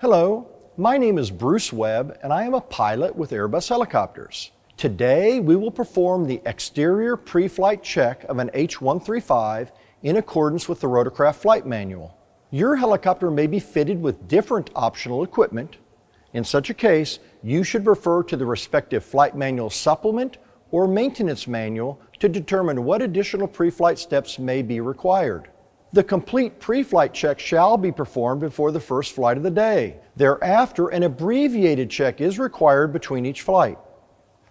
Hello, my name is Bruce Webb and I am a pilot with Airbus Helicopters. Today we will perform the exterior pre-flight check of an H135 in accordance with the rotorcraft flight manual. Your helicopter may be fitted with different optional equipment. In such a case, you should refer to the respective flight manual supplement or maintenance manual to determine what additional pre-flight steps may be required. The complete pre-flight check shall be performed before the first flight of the day. Thereafter, an abbreviated check is required between each flight.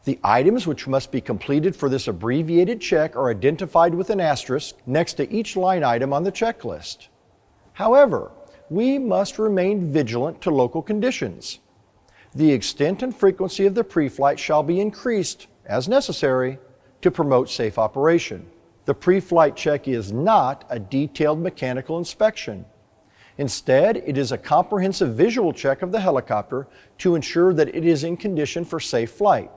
The items which must be completed for this abbreviated check are identified with an asterisk next to each line item on the checklist. However, we must remain vigilant to local conditions. The extent and frequency of the pre-flight shall be increased, as necessary, to promote safe operation. The pre-flight check is not a detailed mechanical inspection. Instead, it is a comprehensive visual check of the helicopter to ensure that it is in condition for safe flight.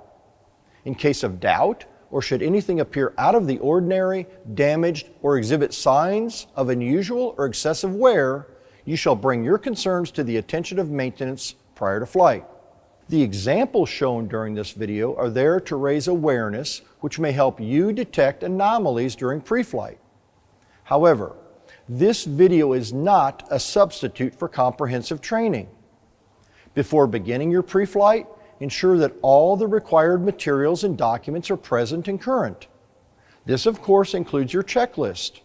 In case of doubt, or should anything appear out of the ordinary, damaged, or exhibit signs of unusual or excessive wear, you shall bring your concerns to the attention of maintenance prior to flight. The examples shown during this video are there to raise awareness, which may help you detect anomalies during pre-flight. However, this video is not a substitute for comprehensive training. Before beginning your pre-flight, ensure that all the required materials and documents are present and current. This, of course, includes your checklist.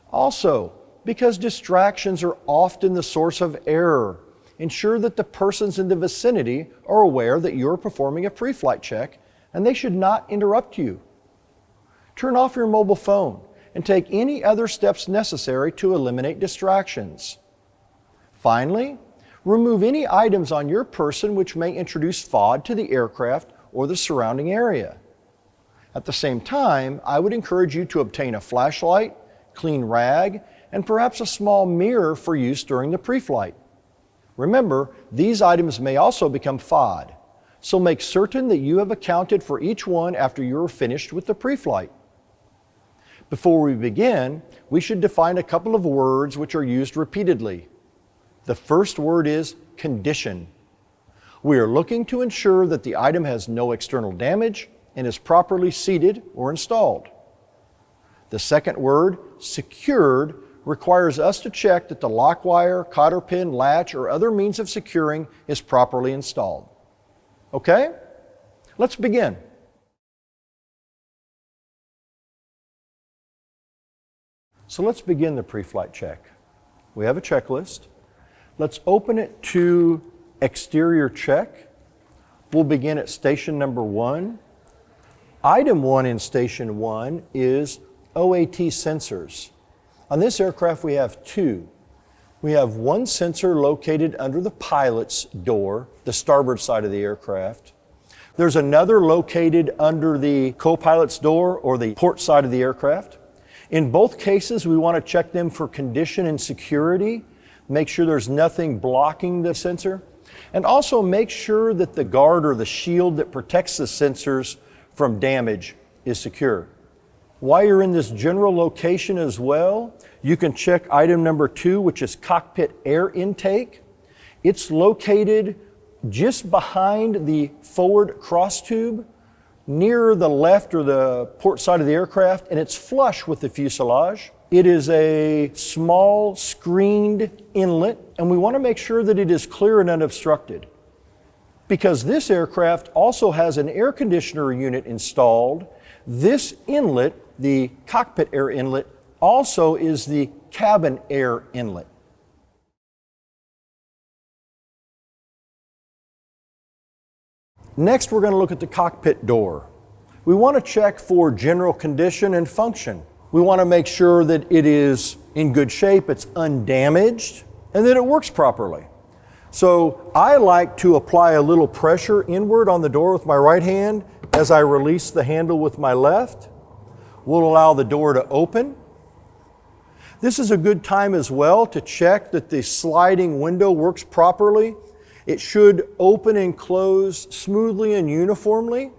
Also, because distractions are often the source of error, ensure that the persons in the vicinity are aware that you are performing a pre-flight check and they should not interrupt you. Turn off your mobile phone and take any other steps necessary to eliminate distractions. Finally, remove any items on your person which may introduce FOD to the aircraft or the surrounding area. At the same time, I would encourage you to obtain a flashlight, clean rag, and perhaps a small mirror for use during the pre-flight. Remember, these items may also become FOD, so make certain that you have accounted for each one after you are finished with the pre-flight. Before we begin, we should define a couple of words which are used repeatedly. The first word is condition. We are looking to ensure that the item has no external damage and is properly seated or installed. The second word, secured, requires us to check that the lock wire, cotter pin, latch, or other means of securing is properly installed. Okay? Let's begin. So let's begin the pre-flight check. We have a checklist. Let's open it to exterior check. We'll begin at station number 1. Item 1 in station 1 is OAT sensors. On this aircraft we have 2. We have one sensor located under the pilot's door, the starboard side of the aircraft. There's another located under the co-pilot's door or the port side of the aircraft. In both cases, we want to check them for condition and security, make sure there's nothing blocking the sensor, and also make sure that the guard or the shield that protects the sensors from damage is secure. While you're in this general location as well, you can check item number 2, which is cockpit air intake. It's located just behind the forward cross tube, near the left or the port side of the aircraft, and it's flush with the fuselage. It is a small screened inlet, and we want to make sure that it is clear and unobstructed. Because this aircraft also has an air conditioner unit installed, this inlet, the cockpit air inlet, also is the cabin air inlet. Next, we're going to look at the cockpit door. We want to check for general condition and function. We want to make sure that it is in good shape, it's undamaged, and that it works properly. So I like to apply a little pressure inward on the door with my right hand as I release the handle with my left. We'll allow the door to open. This is a good time as well to check that the sliding window works properly. It should open and close smoothly and uniformly.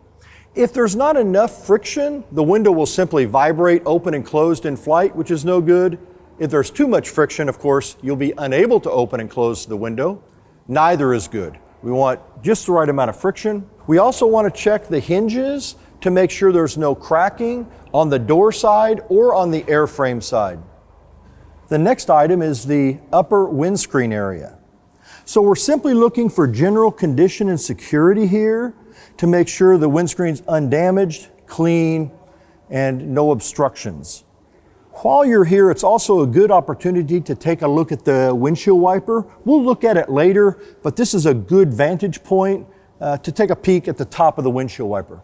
If there's not enough friction, the window will simply vibrate open and closed in flight, which is no good. If there's too much friction, of course, you'll be unable to open and close the window. Neither is good. We want just the right amount of friction. We also want to check the hinges to make sure there's no cracking on the door side or on the airframe side. The next item is the upper windscreen area. So we're simply looking for general condition and security here to make sure the windscreen's undamaged, clean, and no obstructions. While you're here, it's also a good opportunity to take a look at the windshield wiper. We'll look at it later, but this is a good vantage point to take a peek at the top of the windshield wiper.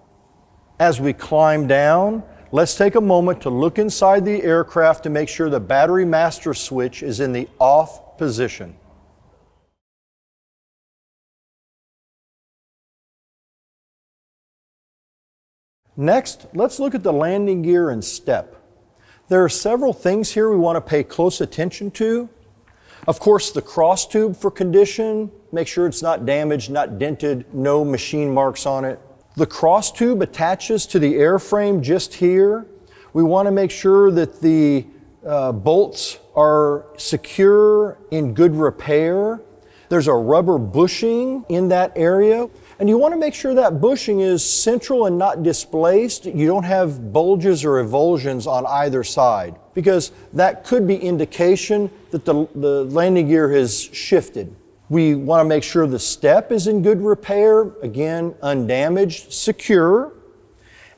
As we climb down, let's take a moment to look inside the aircraft to make sure the battery master switch is in the off position. Next, let's look at the landing gear and step. There are several things here we want to pay close attention to. Of course, the cross tube for condition, make sure it's not damaged, not dented, no machine marks on it. The cross tube attaches to the airframe just here. We want to make sure that the bolts are secure, in good repair. There's a rubber bushing in that area. And you want to make sure that bushing is central and not displaced. You don't have bulges or avulsions on either side, because that could be indication that the landing gear has shifted. We want to make sure the step is in good repair, again, undamaged, secure.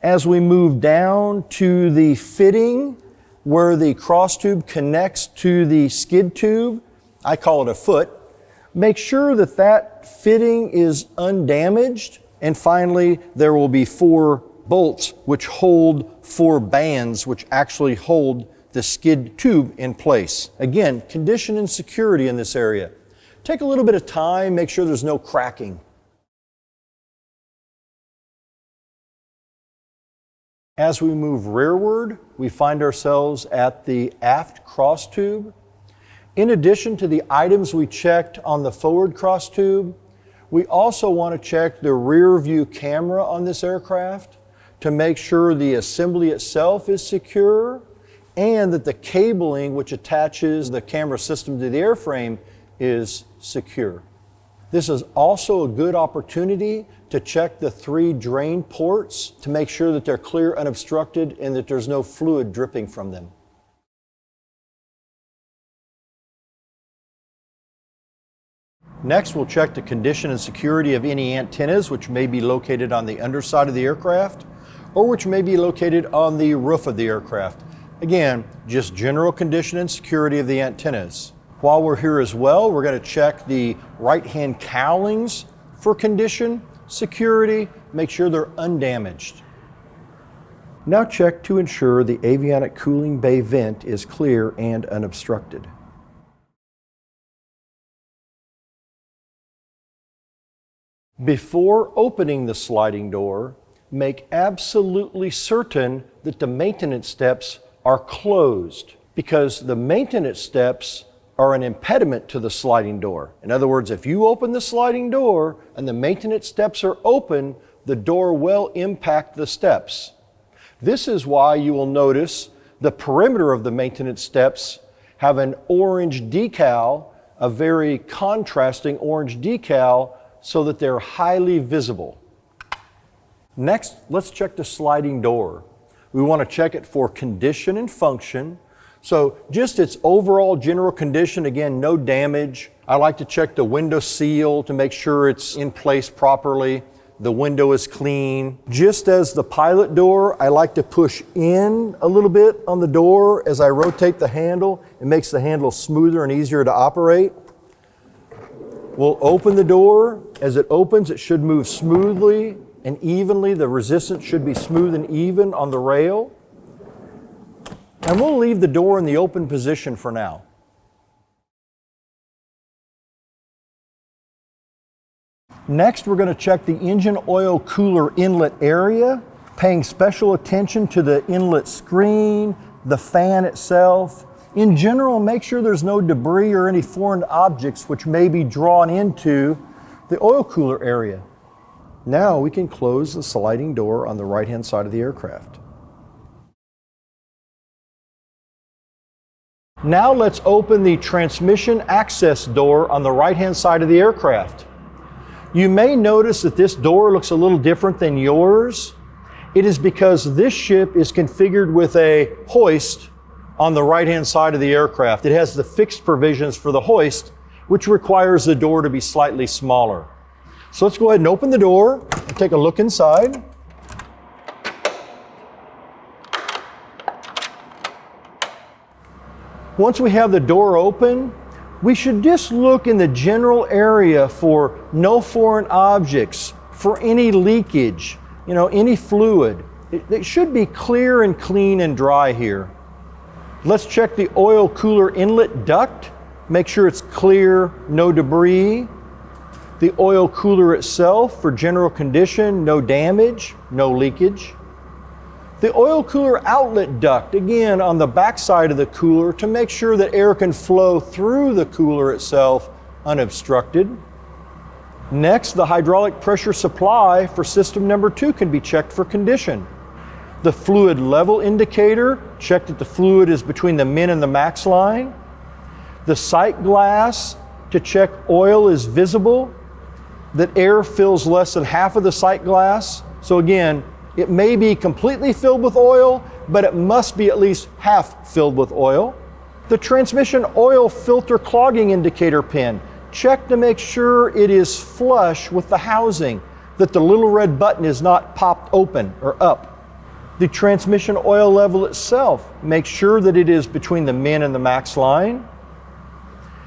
As we move down to the fitting where the cross tube connects to the skid tube, I call it a foot, make sure that that fitting is undamaged. And finally, there will be 4 bolts which hold 4 bands which actually hold the skid tube in place. Again, condition and security in this area. Take a little bit of time, make sure there's no cracking. As we move rearward, we find ourselves at the aft cross tube. In addition to the items we checked on the forward cross tube, we also want to check the rear view camera on this aircraft to make sure the assembly itself is secure and that the cabling which attaches the camera system to the airframe is secure. This is also a good opportunity to check the 3 drain ports to make sure that they're clear, unobstructed, and that there's no fluid dripping from them. Next, we'll check the condition and security of any antennas which may be located on the underside of the aircraft or which may be located on the roof of the aircraft. Again, just general condition and security of the antennas. While we're here as well, we're going to check the right-hand cowlings for condition, security, make sure they're undamaged. Now check to ensure the avionic cooling bay vent is clear and unobstructed. Before opening the sliding door, make absolutely certain that the maintenance steps are closed, because the maintenance steps are an impediment to the sliding door. In other words, if you open the sliding door and the maintenance steps are open, the door will impact the steps. This is why you will notice the perimeter of the maintenance steps have an orange decal, a very contrasting orange decal, so that they're highly visible. Next, let's check the sliding door. We want to check it for condition and function. So just its overall general condition, again, no damage. I like to check the window seal to make sure it's in place properly. The window is clean. Just as the pilot door, I like to push in a little bit on the door as I rotate the handle. It makes the handle smoother and easier to operate. We'll open the door. As it opens, it should move smoothly and evenly. The resistance should be smooth and even on the rail. And we'll leave the door in the open position for now. Next, we're going to check the engine oil cooler inlet area, paying special attention to the inlet screen, the fan itself. In general, make sure there's no debris or any foreign objects which may be drawn into the oil cooler area. Now we can close the sliding door on the right-hand side of the aircraft. Now let's open the transmission access door on the right-hand side of the aircraft. You may notice that this door looks a little different than yours. It is because this ship is configured with a hoist on the right-hand side of the aircraft. It has the fixed provisions for the hoist, which requires the door to be slightly smaller. So let's go ahead and open the door and take a look inside. Once we have the door open, we should just look in the general area for no foreign objects, for any leakage, any fluid. It should be clear and clean and dry here. Let's check the oil cooler inlet duct. Make sure it's clear, no debris. The oil cooler itself for general condition, no damage, no leakage. The oil cooler outlet duct, again on the back side of the cooler to make sure that air can flow through the cooler itself unobstructed. Next, the hydraulic pressure supply for system number 2 can be checked for condition. The fluid level indicator, check that the fluid is between the min and the max line. The sight glass to check oil is visible, that air fills less than half of the sight glass. So again, it may be completely filled with oil, but it must be at least half filled with oil. The transmission oil filter clogging indicator pin, check to make sure it is flush with the housing, that the little red button is not popped open or up. The transmission oil level itself, make sure that it is between the min and the max line.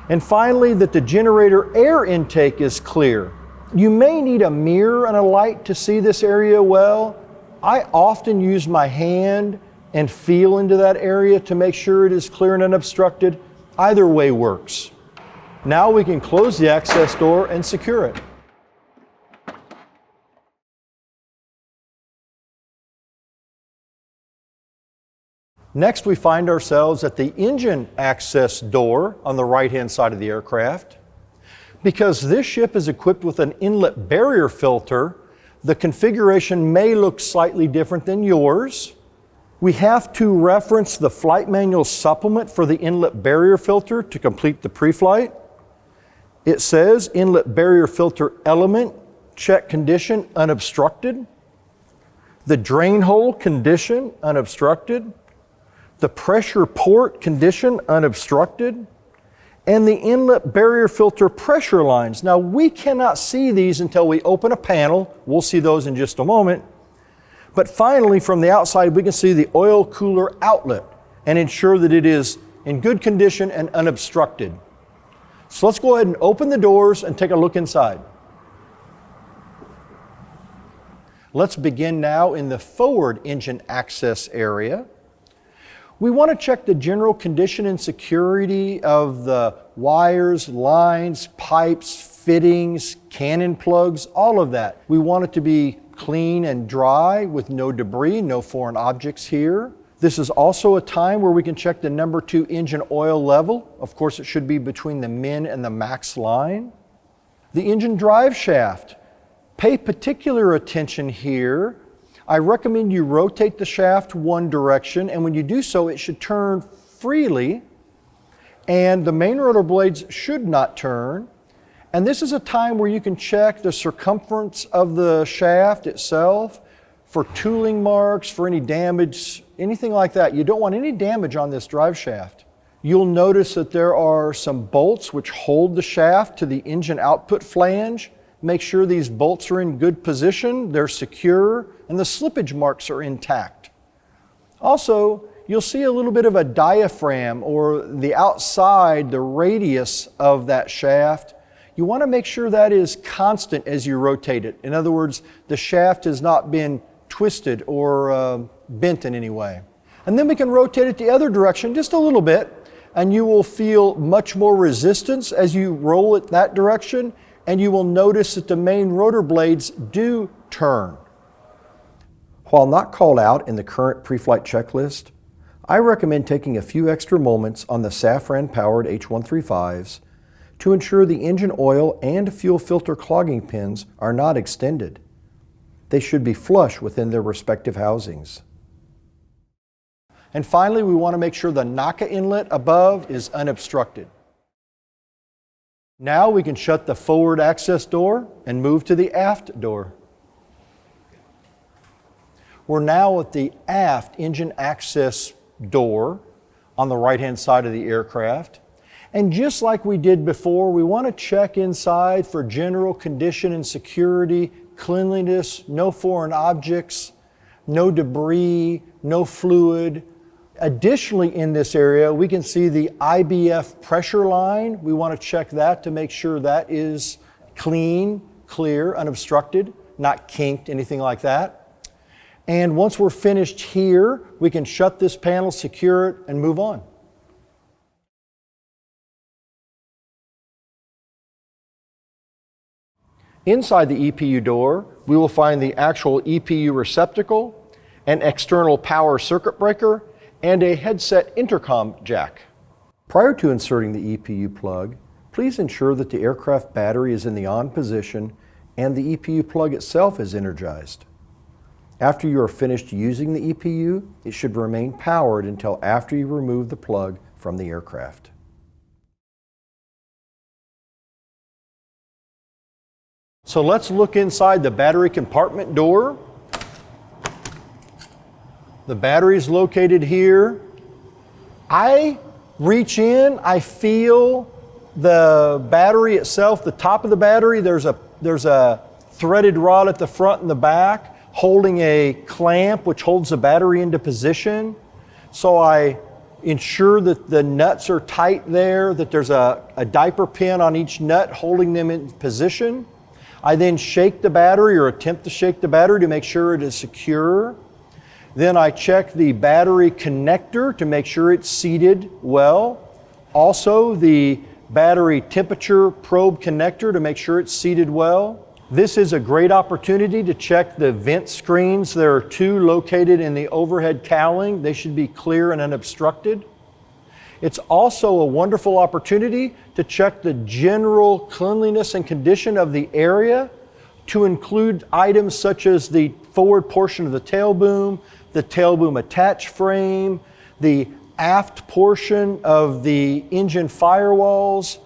And finally, that the generator air intake is clear. You may need a mirror and a light to see this area well. I often use my hand and feel into that area to make sure it is clear and unobstructed. Either way works. Now we can close the access door and secure it. Next, we find ourselves at the engine access door on the right-hand side of the aircraft. Because this ship is equipped with an inlet barrier filter, the configuration may look slightly different than yours. We have to reference the flight manual supplement for the inlet barrier filter to complete the pre-flight. It says inlet barrier filter element, check condition, unobstructed. The drain hole condition, unobstructed. The pressure port condition, unobstructed. And the inlet barrier filter pressure lines. Now we cannot see these until we open a panel. We'll see those in just a moment. But finally, from the outside, we can see the oil cooler outlet and ensure that it is in good condition and unobstructed. So let's go ahead and open the doors and take a look inside. Let's begin now in the forward engine access area. We want to check the general condition and security of the wires, lines, pipes, fittings, cannon plugs, all of that. We want it to be clean and dry with no debris, no foreign objects here. This is also a time where we can check the number 2 engine oil level. Of course, it should be between the min and the max line. The engine drive shaft. Pay particular attention here. I recommend you rotate the shaft one direction, and when you do so, it should turn freely, and the main rotor blades should not turn. And this is a time where you can check the circumference of the shaft itself for tooling marks, for any damage, anything like that. You don't want any damage on this drive shaft. You'll notice that there are some bolts which hold the shaft to the engine output flange. Make sure these bolts are in good position, they're secure, and the slippage marks are intact. Also, you'll see a little bit of a diaphragm, or the outside, the radius of that shaft. You want to make sure that is constant as you rotate it. In other words, the shaft has not been twisted or bent in any way. And then we can rotate it the other direction just a little bit, and you will feel much more resistance as you roll it that direction, and you will notice that the main rotor blades do turn. While not called out in the current pre-flight checklist, I recommend taking a few extra moments on the Safran-powered H135s to ensure the engine oil and fuel filter clogging pins are not extended. They should be flush within their respective housings. And finally, we want to make sure the NACA inlet above is unobstructed. Now we can shut the forward access door and move to the aft door. We're now at the aft engine access door on the right-hand side of the aircraft. And just like we did before, we want to check inside for general condition and security, cleanliness, no foreign objects, no debris, no fluid. Additionally, in this area, we can see the IBF pressure line. We want to check that to make sure that is clean, clear, unobstructed, not kinked, anything like that. And once we're finished here, we can shut this panel, secure it, and move on. Inside the EPU door, we will find the actual EPU receptacle, an external power circuit breaker, and a headset intercom jack. Prior to inserting the EPU plug, please ensure that the aircraft battery is in the on position and the EPU plug itself is energized. After you are finished using the EPU, it should remain powered until after you remove the plug from the aircraft. So let's look inside the battery compartment door. The battery is located here. I reach in, I feel the battery itself, the top of the battery, there's a threaded rod at the front and the back holding a clamp which holds the battery into position. So I ensure that the nuts are tight there, that there's a diaper pin on each nut holding them in position. I then shake the battery or attempt to shake the battery to make sure it is secure. Then I check the battery connector to make sure it's seated well. Also the battery temperature probe connector to make sure it's seated well. This is a great opportunity to check the vent screens. There are two located in the overhead cowling. They should be clear and unobstructed. It's also a wonderful opportunity to check the general cleanliness and condition of the area, to include items such as the forward portion of the tail boom attach frame, the aft portion of the engine firewalls,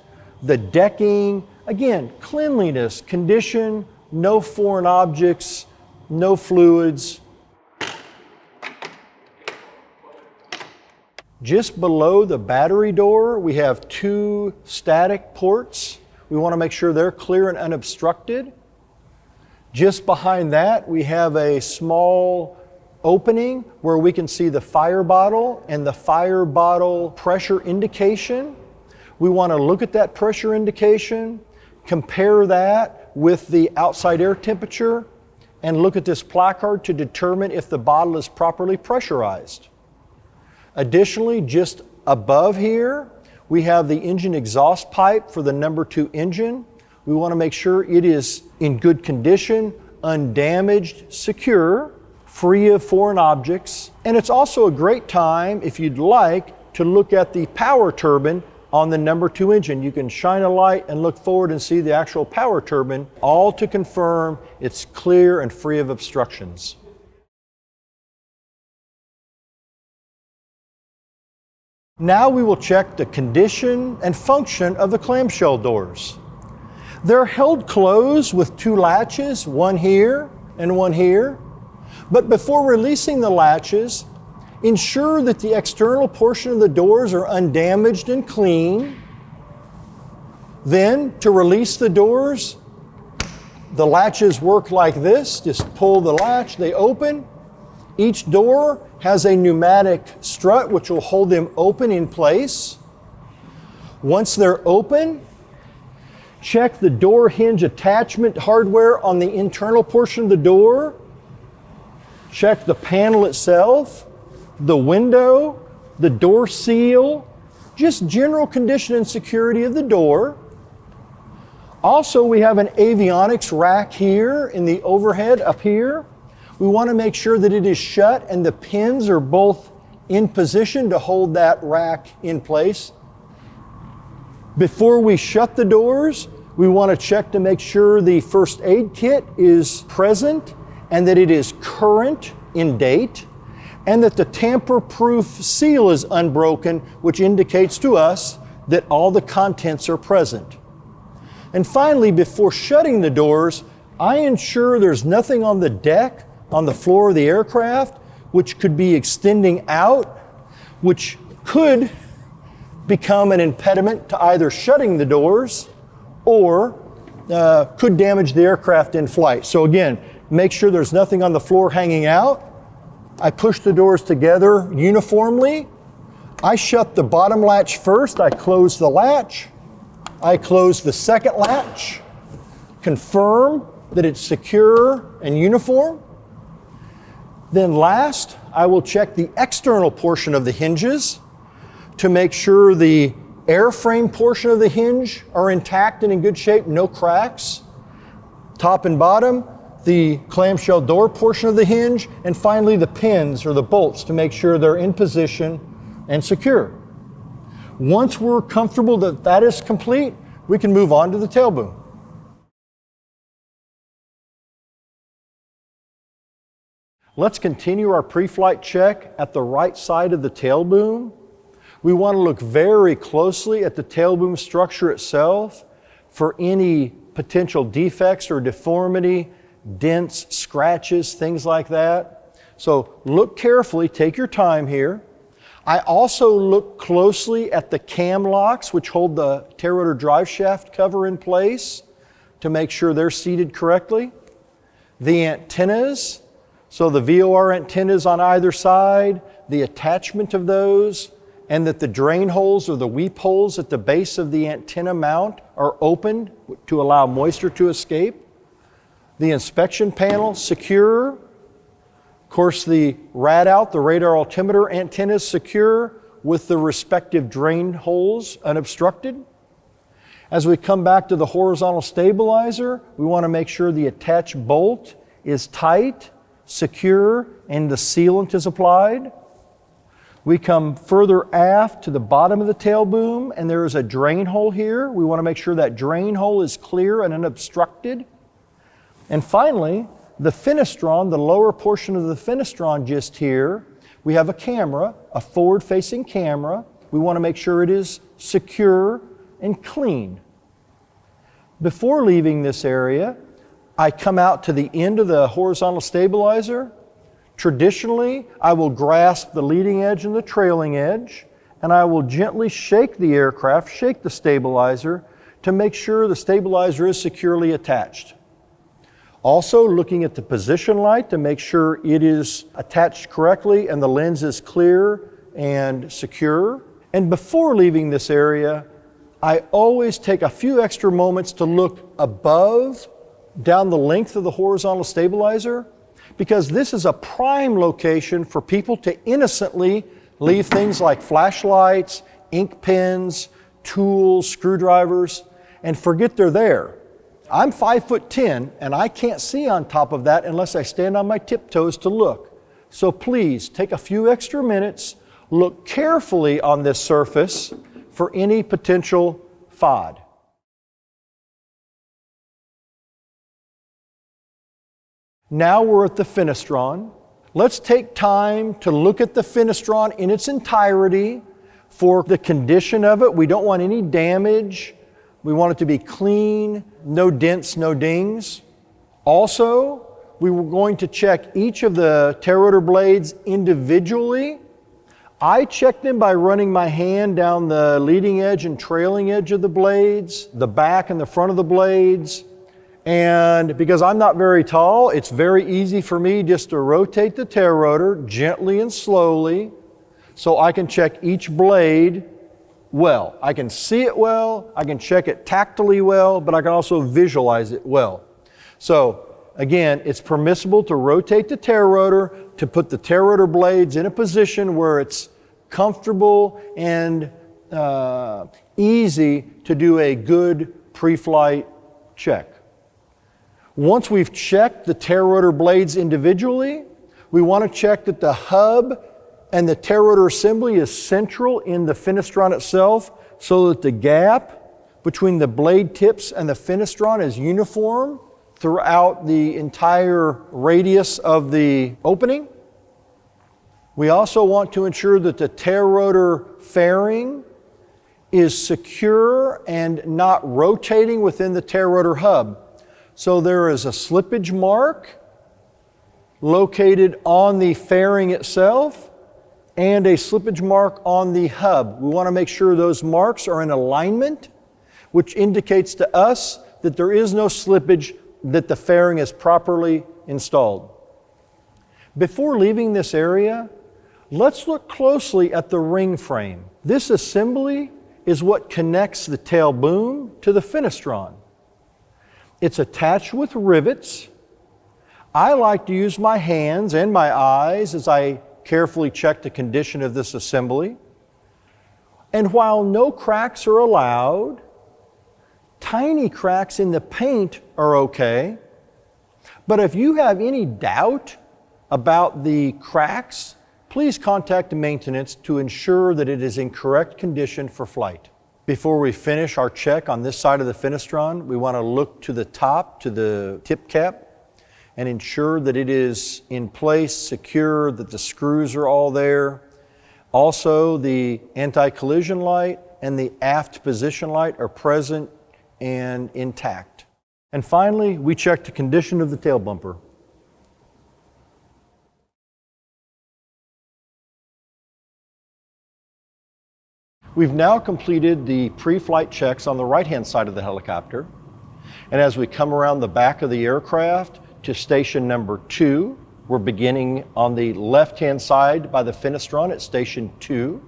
the decking. Again, cleanliness, condition, no foreign objects, no fluids. Just below the battery door, we have two static ports. We want to make sure they're clear and unobstructed. Just behind that, we have a small opening where we can see the fire bottle and the fire bottle pressure indication. We want to look at that pressure indication, compare that with the outside air temperature, and look at this placard to determine if the bottle is properly pressurized. Additionally, just above here, we have the engine exhaust pipe for the number 2 engine. We want to make sure it is in good condition, undamaged, secure, free of foreign objects. And it's also a great time, if you'd like, to look at the power turbine on the number 2 engine. You can shine a light and look forward and see the actual power turbine, all to confirm it's clear and free of obstructions. Now we will check the condition and function of the clamshell doors. They're held closed with 2 latches, one here and one here. But before releasing the latches, ensure that the external portion of the doors are undamaged and clean. Then, to release the doors, the latches work like this. Just pull the latch, they open. Each door has a pneumatic strut which will hold them open in place. Once they're open, check the door hinge attachment hardware on the internal portion of the door. Check the panel itself, the window, the door seal, just general condition and security of the door. Also, we have an avionics rack here in the overhead up here. We want to make sure that it is shut and the pins are both in position to hold that rack in place. Before we shut the doors, we want to check to make sure the first aid kit is present and that it is current in date. and that the tamper-proof seal is unbroken, which indicates to us that all the contents are present. And finally, before shutting the doors, I ensure there's nothing on the deck, on the floor of the aircraft, which could be extending out, which could become an impediment to either shutting the doors or could damage the aircraft in flight. So again, make sure there's nothing on the floor hanging out. I push the doors together uniformly. I shut the bottom latch first. I close the latch. I close the second latch. Confirm that it's secure and uniform. Then last, I will check the external portion of the hinges to make sure the airframe portion of the hinge are intact and in good shape, no cracks. Top and bottom, the clamshell door portion of the hinge, and finally the pins or the bolts to make sure they're in position and secure. Once we're comfortable that that is complete, we can move on to the tail boom. Let's continue our pre-flight check at the right side of the tail boom. We want to look very closely at the tail boom structure itself for any potential defects or deformity, dents, scratches, things like that. So look carefully, take your time here. I also look closely at the cam locks, which hold the tail rotor drive shaft cover in place to make sure they're seated correctly. The antennas, so the VOR antennas on either side, the attachment of those, and that the drain holes or the weep holes at the base of the antenna mount are opened to allow moisture to escape. The inspection panel secure. Of course, the rad out, the radar altimeter antenna is secure with the respective drain holes unobstructed. As we come back to the horizontal stabilizer, we want to make sure the attached bolt is tight, secure, and the sealant is applied. We come further aft to the bottom of the tail boom, and there is a drain hole here. We want to make sure that drain hole is clear and unobstructed. And finally, the fenestron, the lower portion of the fenestron just here, we have a camera, a forward-facing camera. We want to make sure it is secure and clean. Before leaving this area, I come out to the end of the horizontal stabilizer. Traditionally, I will grasp the leading edge and the trailing edge, and I will gently shake the aircraft, shake the stabilizer, to make sure the stabilizer is securely attached. Also, looking at the position light to make sure it is attached correctly and the lens is clear and secure. And before leaving this area, I always take a few extra moments to look above, down the length of the horizontal stabilizer, because this is a prime location for people to innocently leave things like flashlights, ink pens, tools, screwdrivers, and forget they're there. I'm 5'10", and I can't see on top of that unless I stand on my tiptoes to look. So please take a few extra minutes, look carefully on this surface for any potential FOD. Now we're at the fenestron. Let's take time to look at the fenestron in its entirety for the condition of it. We don't want any damage. We want it to be clean, no dents, no dings. Also, we were going to check each of the tail rotor blades individually. I check them by running my hand down the leading edge and trailing edge of the blades, the back and the front of the blades. And because I'm not very tall, it's very easy for me just to rotate the tail rotor gently and slowly so I can check each blade well. I can see it well, I can check it tactily well, but I can also visualize it well. So again, it's permissible to rotate the tail rotor to put the tail rotor blades in a position where it's comfortable and easy to do a good pre-flight check. Once we've checked the tail rotor blades individually, we want to check that the hub and the tail rotor assembly is central in the fenestron itself so that the gap between the blade tips and the fenestron is uniform throughout the entire radius of the opening. We also want to ensure that the tail rotor fairing is secure and not rotating within the tail rotor hub. So there is a slippage mark located on the fairing itself and a slippage mark on the hub. We want to make sure those marks are in alignment, which indicates to us that there is no slippage, that the fairing is properly installed. Before leaving this area, let's look closely at the ring frame. This assembly is what connects the tail boom to the fenestron. It's attached with rivets. I like to use my hands and my eyes as I carefully check the condition of this assembly. And while no cracks are allowed, tiny cracks in the paint are okay. But if you have any doubt about the cracks, please contact maintenance to ensure that it is in correct condition for flight. Before we finish our check on this side of the fenestron, we want to look to the top, to the tip cap, and ensure that it is in place, secure, that the screws are all there. Also, the anti-collision light and the aft position light are present and intact. And finally, we check the condition of the tail bumper. We've now completed the pre-flight checks on the right-hand side of the helicopter. And as we come around the back of the aircraft to station number 2, we're beginning on the left-hand side by the fenestron at station 2.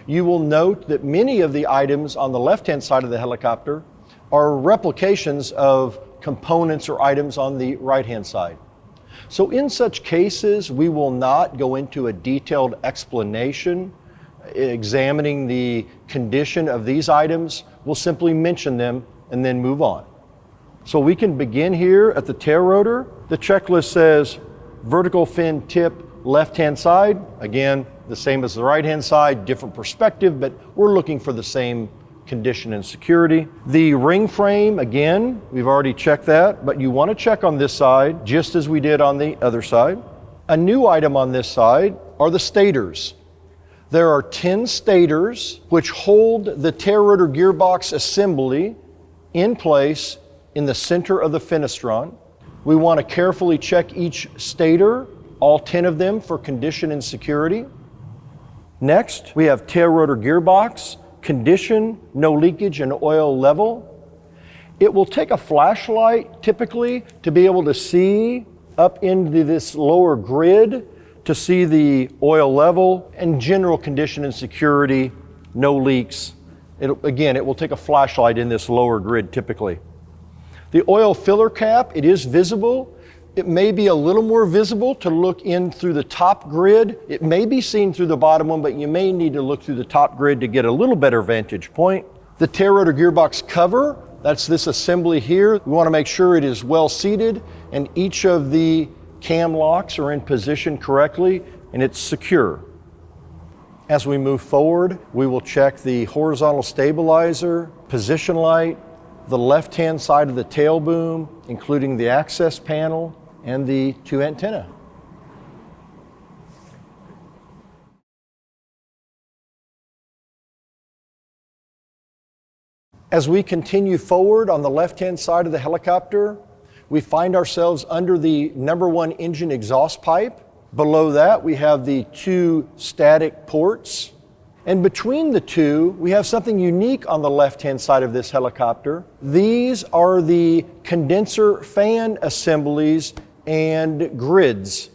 You will note that many of the items on the left-hand side of the helicopter are replications of components or items on the right-hand side. So in such cases, we will not go into a detailed explanation examining the condition of these items. We'll simply mention them and then move on. So we can begin here at the tail rotor. The checklist says vertical fin tip left-hand side. Again, the same as the right-hand side, different perspective, but we're looking for the same condition and security. The ring frame, again, we've already checked that, but you want to check on this side just as we did on the other side. A new item on this side are the stators. There are 10 stators which hold the tail rotor gearbox assembly in place in the center of the fenestron. We want to carefully check each stator, all 10 of them, for condition and security. Next, we have tail rotor gearbox, condition, no leakage, and oil level. It will take a flashlight typically to be able to see up into this lower grid to see the oil level and general condition and security, no leaks. Again, it will take a flashlight in this lower grid typically. The oil filler cap, it is visible. It may be a little more visible to look in through the top grid. It may be seen through the bottom one, but you may need to look through the top grid to get a little better vantage point. The tail rotor gearbox cover, that's this assembly here. We want to make sure it is well seated and each of the cam locks are in position correctly and it's secure. As we move forward, we will check the horizontal stabilizer, position light, the left-hand side of the tail boom, including the access panel and the 2 antennae. As we continue forward on the left-hand side of the helicopter, we find ourselves under the number 1 engine exhaust pipe. Below that, we have the 2 static ports. And between the two, we have something unique on the left-hand side of this helicopter. These are the condenser fan assemblies and grids.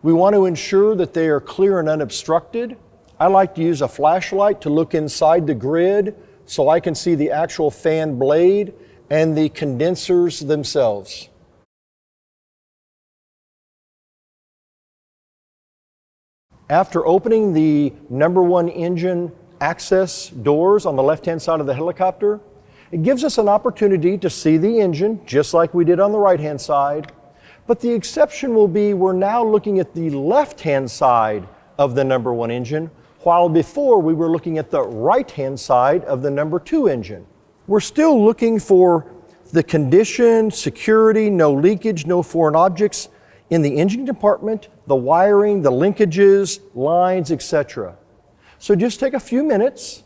We want to ensure that they are clear and unobstructed. I like to use a flashlight to look inside the grid so I can see the actual fan blade and the condensers themselves. After opening the number 1 engine access doors on the left-hand side of the helicopter, it gives us an opportunity to see the engine, just like we did on the right-hand side. But the exception will be we're now looking at the left-hand side of the number 1 engine, while before we were looking at the right-hand side of the number 2 engine. We're still looking for the condition, security, no leakage, no foreign objects in the engine compartment, the wiring, the linkages, lines, etc. So just take a few minutes,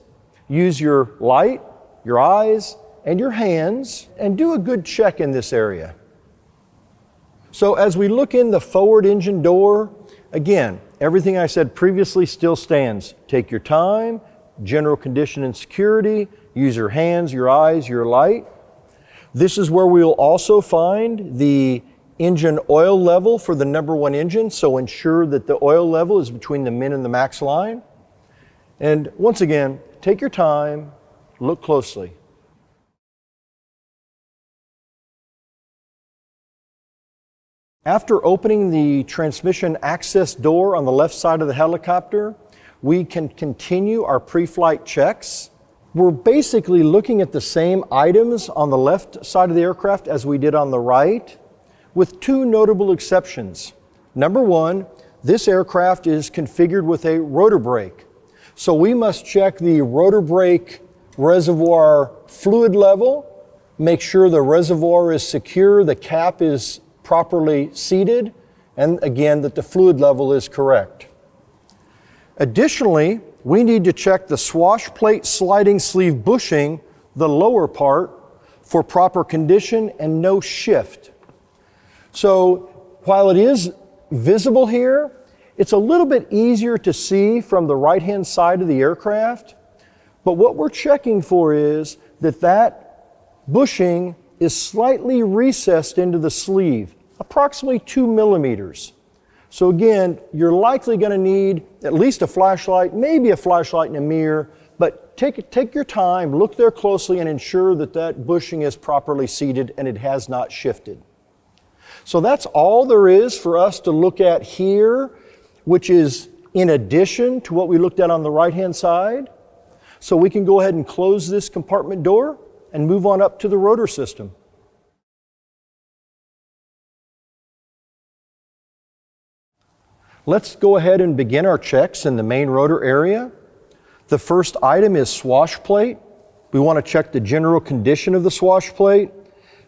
use your light, your eyes, and your hands, and do a good check in this area. So as we look in the forward engine door, again, everything I said previously still stands. Take your time, general condition and security, use your hands, your eyes, your light. This is where we'll also find the engine oil level for the number one engine, so ensure that the oil level is between the min and the max line. And once again, take your time, look closely. After opening the transmission access door on the left side of the helicopter, we can continue our pre-flight checks. We're basically looking at the same items on the left side of the aircraft as we did on the right, with two notable exceptions. Number one, this aircraft is configured with a rotor brake. So we must check the rotor brake reservoir fluid level, make sure the reservoir is secure, the cap is properly seated, and again, that the fluid level is correct. Additionally, we need to check the swash plate sliding sleeve bushing, the lower part, for proper condition and no shift. So while it is visible here, it's a little bit easier to see from the right-hand side of the aircraft, but what we're checking for is that that bushing is slightly recessed into the sleeve, approximately 2 millimeters. So again, you're likely going to need at least a flashlight, maybe a flashlight and a mirror, but take your time, look there closely, and ensure that that bushing is properly seated and it has not shifted. So that's all there is for us to look at here, which is in addition to what we looked at on the right-hand side. So we can go ahead and close this compartment door and move on up to the rotor system. Let's go ahead and begin our checks in the main rotor area. The first item is swash plate. We want to check the general condition of the swash plate.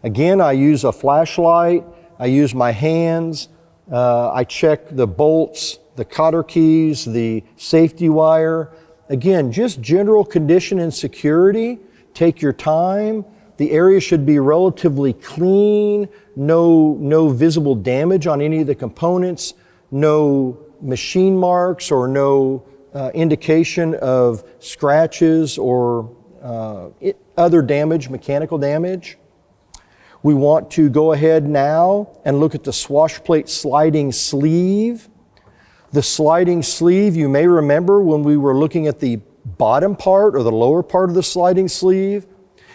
Again, I use a flashlight, I use my hands, I check the bolts, the cotter keys, the safety wire. Again, just general condition and security. Take your time. The area should be relatively clean, no visible damage on any of the components, no machine marks or no indication of scratches or other damage, mechanical damage. We want to go ahead now and look at the swash plate sliding sleeve. The sliding sleeve, you may remember when we were looking at the bottom part or the lower part of the sliding sleeve,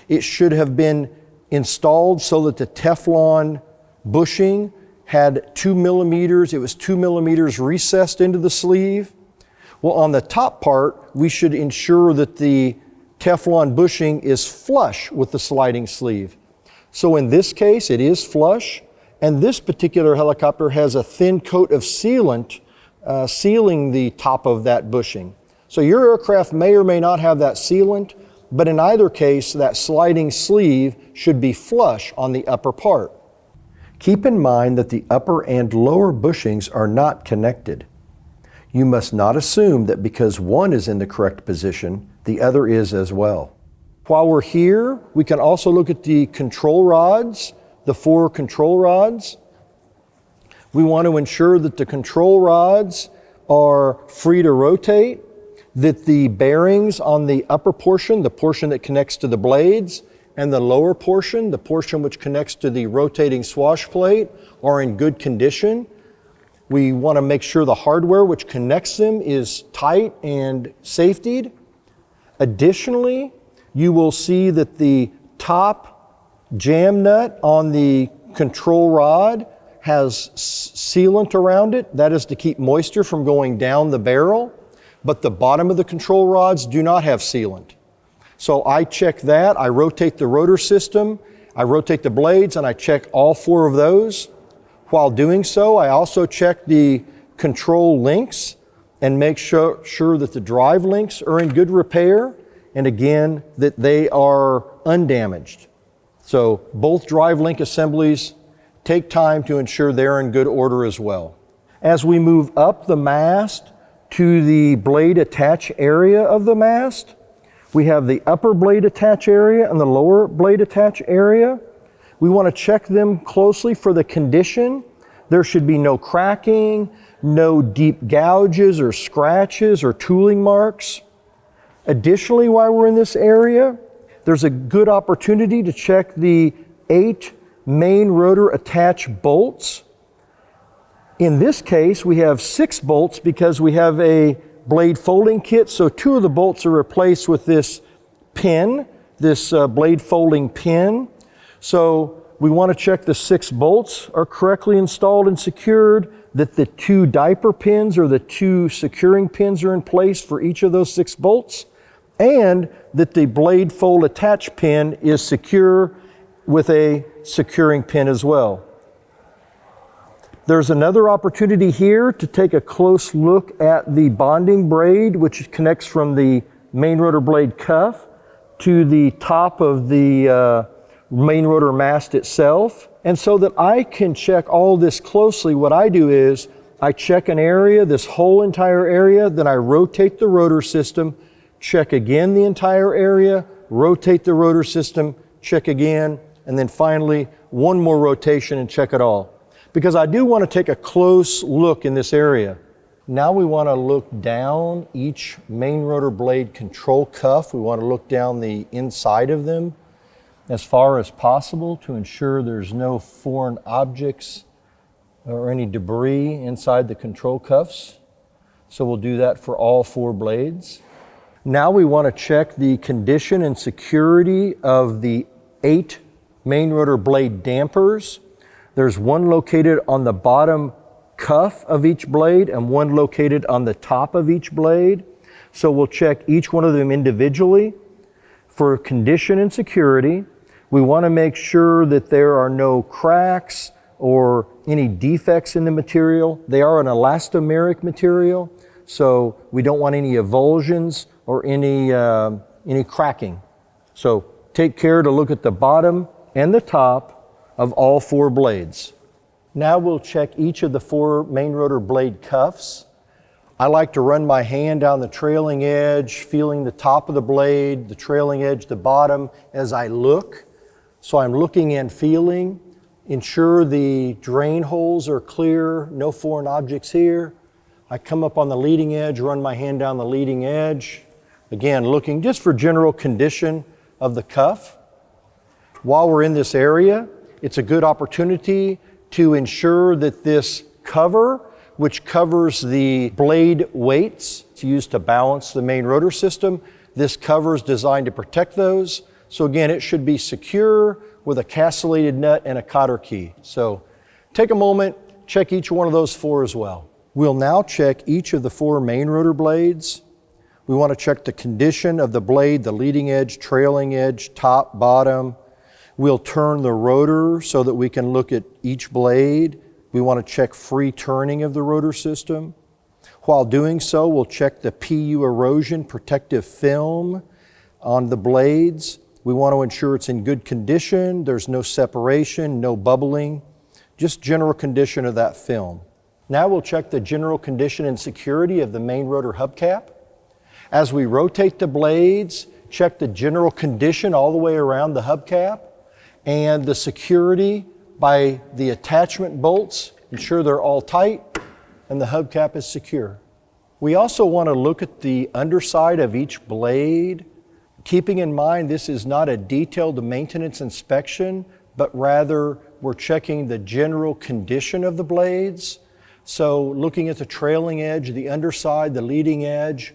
it should have been installed so that the Teflon bushing had 2 millimeters, it was 2 millimeters recessed into the sleeve. Well, on the top part, we should ensure that the Teflon bushing is flush with the sliding sleeve. So in this case, it is flush, and this particular helicopter has a thin coat of sealant sealing the top of that bushing. So your aircraft may or may not have that sealant, but in either case, that sliding sleeve should be flush on the upper part. Keep in mind that the upper and lower bushings are not connected. You must not assume that because one is in the correct position, the other is as well. While we're here, we can also look at the control rods, the 4 control rods. We want to ensure that the control rods are free to rotate, that the bearings on the upper portion, the portion that connects to the blades, and the lower portion, the portion which connects to the rotating swash plate, are in good condition. We want to make sure the hardware which connects them is tight and safetied. Additionally, you will see that the top jam nut on the control rod has sealant around it. That is to keep moisture from going down the barrel, but the bottom of the control rods do not have sealant. So I check that, I rotate the rotor system, I rotate the blades, and I check all 4 of those. While doing so, I also check the control links and make sure that the drive links are in good repair, and again, that they are undamaged. So both drive link assemblies take time to ensure they're in good order as well. As we move up the mast to the blade attach area of the mast, we have the upper blade attach area and the lower blade attach area. We want to check them closely for the condition. There should be no cracking, no deep gouges or scratches or tooling marks. Additionally, while we're in this area, there's a good opportunity to check the 8 main rotor attach bolts. In this case, we have 6 bolts because we have a blade folding kit, so 2 of the bolts are replaced with this pin, this blade folding pin. So we want to check the 6 bolts are correctly installed and secured, that the 2 diaper pins or the 2 securing pins are in place for each of those 6 bolts, and that the blade fold attach pin is secure with a securing pin as well. There's another opportunity here to take a close look at the bonding braid, which connects from the main rotor blade cuff to the top of the main rotor mast itself. And so that I can check all this closely, what I do is I check an area, this whole entire area, then I rotate the rotor system, check again the entire area, rotate the rotor system, check again, and then finally one more rotation and check it all. Because I do want to take a close look in this area. Now we want to look down each main rotor blade control cuff. We want to look down the inside of them as far as possible to ensure there's no foreign objects or any debris inside the control cuffs. So we'll do that for all 4 blades. Now we want to check the condition and security of the 8 main rotor blade dampers. There's one located on the bottom cuff of each blade and one located on the top of each blade. So we'll check each one of them individually for condition and security. We want to make sure that there are no cracks or any defects in the material. They are an elastomeric material, so we don't want any avulsions or any cracking. So take care to look at the bottom and the top of all 4 blades. Now we'll check each of the 4 main rotor blade cuffs. I like to run my hand down the trailing edge, feeling the top of the blade, the trailing edge, the bottom as I look. So I'm looking and feeling, ensure the drain holes are clear, no foreign objects here. I come up on the leading edge, run my hand down the leading edge. Again, looking just for general condition of the cuff. While we're in this area, it's a good opportunity to ensure that this cover, which covers the blade weights, it's used to balance the main rotor system. This cover is designed to protect those. So again, it should be secure with a castellated nut and a cotter key. So take a moment, check each one of those 4 as well. We'll now check each of the 4 main rotor blades. We want to check the condition of the blade, the leading edge, trailing edge, top, bottom. We'll turn the rotor so that we can look at each blade. We want to check free turning of the rotor system. While doing so, we'll check the PU erosion protective film on the blades. We want to ensure it's in good condition. There's no separation, no bubbling, just general condition of that film. Now we'll check the general condition and security of the main rotor hubcap. As we rotate the blades, check the general condition all the way around the hubcap and the security by the attachment bolts. Ensure they're all tight and the hubcap is secure. We also want to look at the underside of each blade, keeping in mind this is not a detailed maintenance inspection, but rather we're checking the general condition of the blades. So looking at the trailing edge, the underside, the leading edge,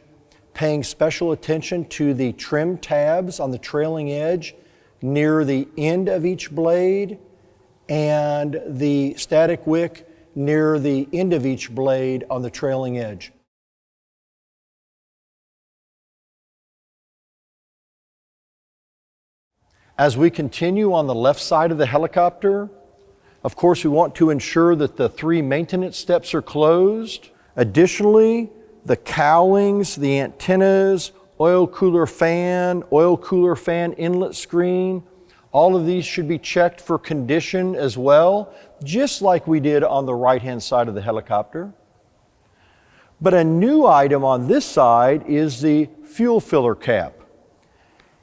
paying special attention to the trim tabs on the trailing edge near the end of each blade and the static wick near the end of each blade on the trailing edge. As we continue on the left side of the helicopter, of course we want to ensure that the 3 maintenance steps are closed. Additionally, the cowlings, the antennas, oil cooler fan inlet screen, All of these should be checked for condition as well, just like we did on the right-hand side of the helicopter. But a new item on this side is the fuel filler cap.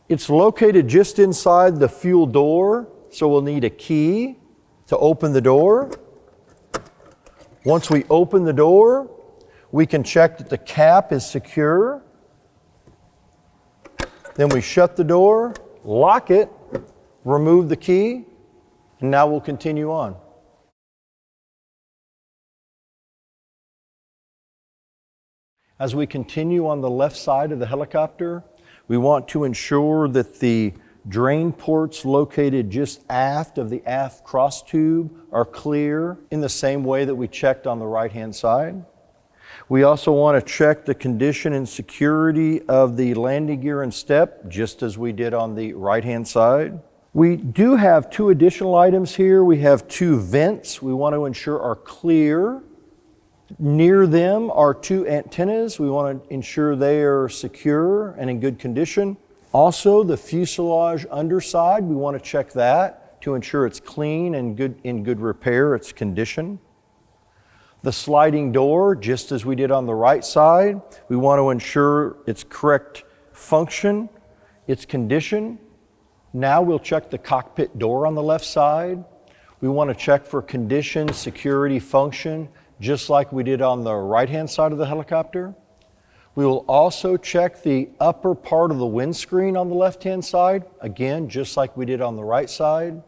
It's located just inside the fuel door, so we'll need a key to open the door. Once we open the door, we can check that the cap is secure. Then we shut the door, lock it, remove the key, and now we'll continue on. As we continue on the left side of the helicopter, we want to ensure that the drain ports located just aft of the aft cross tube are clear in the same way that we checked on the right-hand side. We also want to check the condition and security of the landing gear and step, just as we did on the right-hand side. We do have two additional items here. We have two vents we want to ensure are clear. Near them are two antennas. We want to ensure they are secure and in good condition. Also, the fuselage underside, we want to check that to ensure it's clean and in good repair, its condition. The sliding door, just as we did on the right side, we want to ensure its correct function, its condition. Now we'll check the cockpit door on the left side. We want to check for condition, security, function, just like we did on the right-hand side of the helicopter. We will also check the upper part of the windscreen on the left-hand side, again, just like we did on the right side.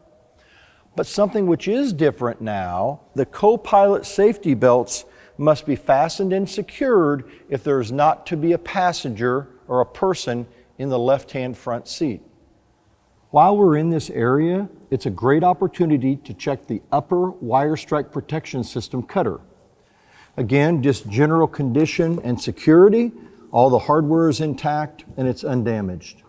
But something which is different now, the co-pilot safety belts must be fastened and secured if there is not to be a passenger or a person in the left-hand front seat. While we're in this area, it's a great opportunity to check the upper wire strike protection system cutter. Again, just general condition and security. All the hardware is intact and it's undamaged.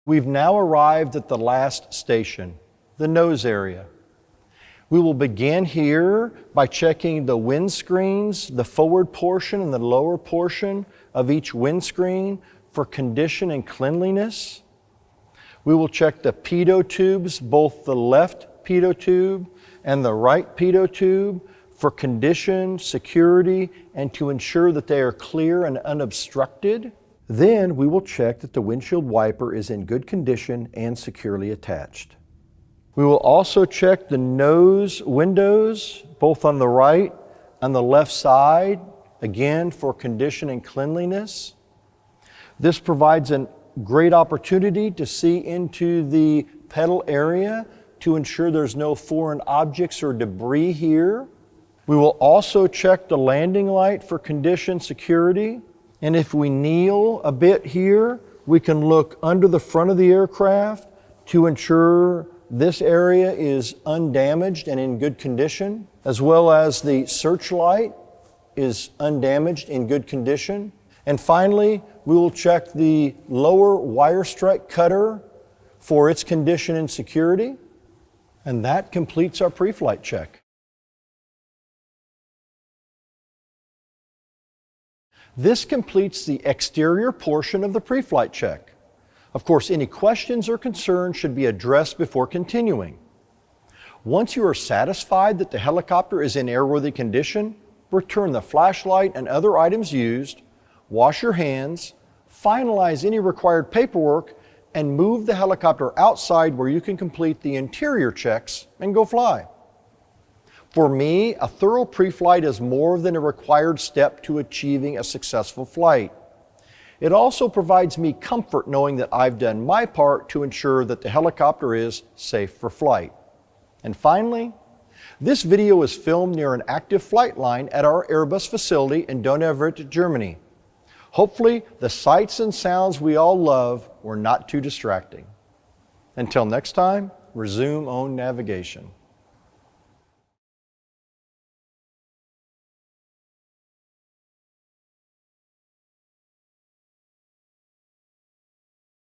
We've now arrived at the last station, the nose area. We will begin here by checking the windscreens, the forward portion and the lower portion of each windscreen for condition and cleanliness. We will check the pitot tubes, both the left pitot tube and the right pitot tube, for condition, security, and to ensure that they are clear and unobstructed. Then we will check that the windshield wiper is in good condition and securely attached. We will also check the nose windows, both on the right and the left side, again for condition and cleanliness. This provides a great opportunity to see into the pedal area to ensure there's no foreign objects or debris here. We will also check the landing light for condition, security. And if we kneel a bit here, we can look under the front of the aircraft to ensure this area is undamaged and in good condition, as well as the searchlight is undamaged in good condition. And finally, we will check the lower wire strike cutter for its condition and security. And that completes our pre-flight check. This completes the exterior portion of the pre-flight check. Of course, any questions or concerns should be addressed before continuing. Once you are satisfied that the helicopter is in airworthy condition, return the flashlight and other items used, wash your hands, finalize any required paperwork, and move the helicopter outside where you can complete the interior checks and go fly. For me, a thorough pre-flight is more than a required step to achieving a successful flight. It also provides me comfort knowing that I've done my part to ensure that the helicopter is safe for flight. And finally, this video was filmed near an active flight line at our Airbus facility in Donauwörth, Germany. Hopefully, the sights and sounds we all love were not too distracting. Until next time, resume on navigation.